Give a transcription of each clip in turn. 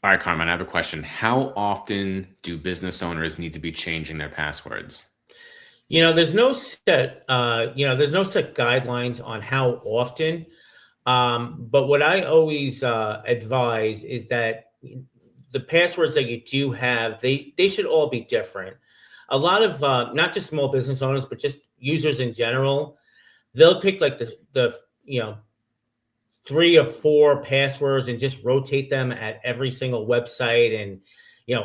All right, Carmen, I have a question. How often do business owners need to be changing their passwords? There's no set guidelines on how often. But what I always advise is that the passwords that you do have, they should all be different. A lot of not just small business owners, but just users in general, they'll pick like the three or four passwords and just rotate them at every single website and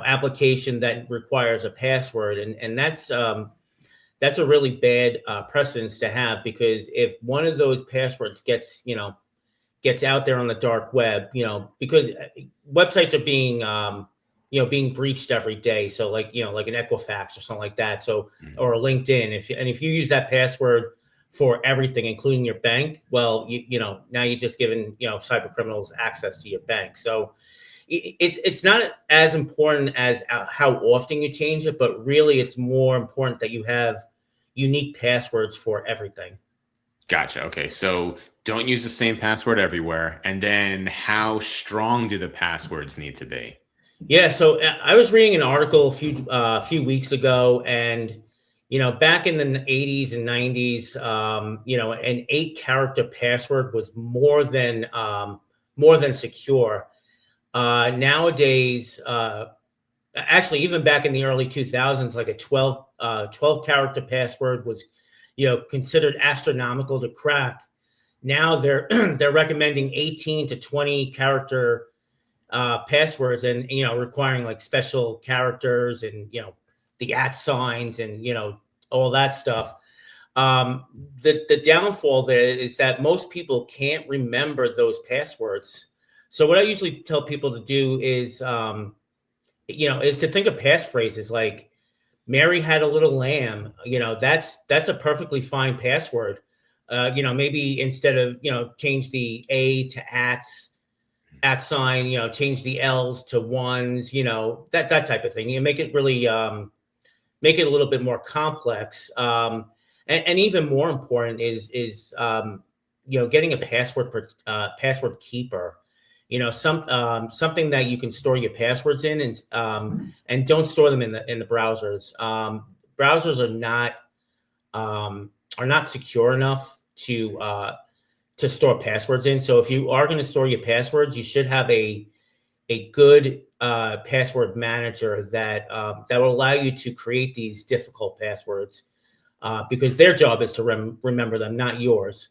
application that requires a password, and that's a really bad precedence to have, because if one of those passwords gets out there on the dark web, because websites are being breached every day. So like an Equifax or something like that. So, Mm. or a LinkedIn, if you use that password for everything, including your bank, well, now you're just giving, cyber criminals access to your bank. So it's not as important as how often you change it, but really it's more important that you have unique passwords for everything. Gotcha. Okay. So don't use the same password everywhere. And then how strong do the passwords need to be? Yeah, so I was reading an article a few weeks ago, and back in the 80s and 90s, an 8 character password was more than secure. Nowadays, actually, even back in the early 2000s, like a 12 character password was considered astronomical to crack. Now they're they're recommending 18 to 20 character passwords, and requiring like special characters and the at signs and all that stuff. um the downfall there is that most people can't remember those passwords. So what I usually tell people to do is to think of passphrases like Mary had a little lamb. That's a perfectly fine password. Maybe instead of change the A to at sign, change the L's to ones, that type of thing. You make it really make it a little bit more complex. And even more important is getting a password keeper. Something that you can store your passwords in, and don't store them in the browsers. Browsers are not secure enough to store passwords in. So if you are going to store your passwords, you should have a good password manager that will allow you to create these difficult passwords, because their job is to remember them, not yours.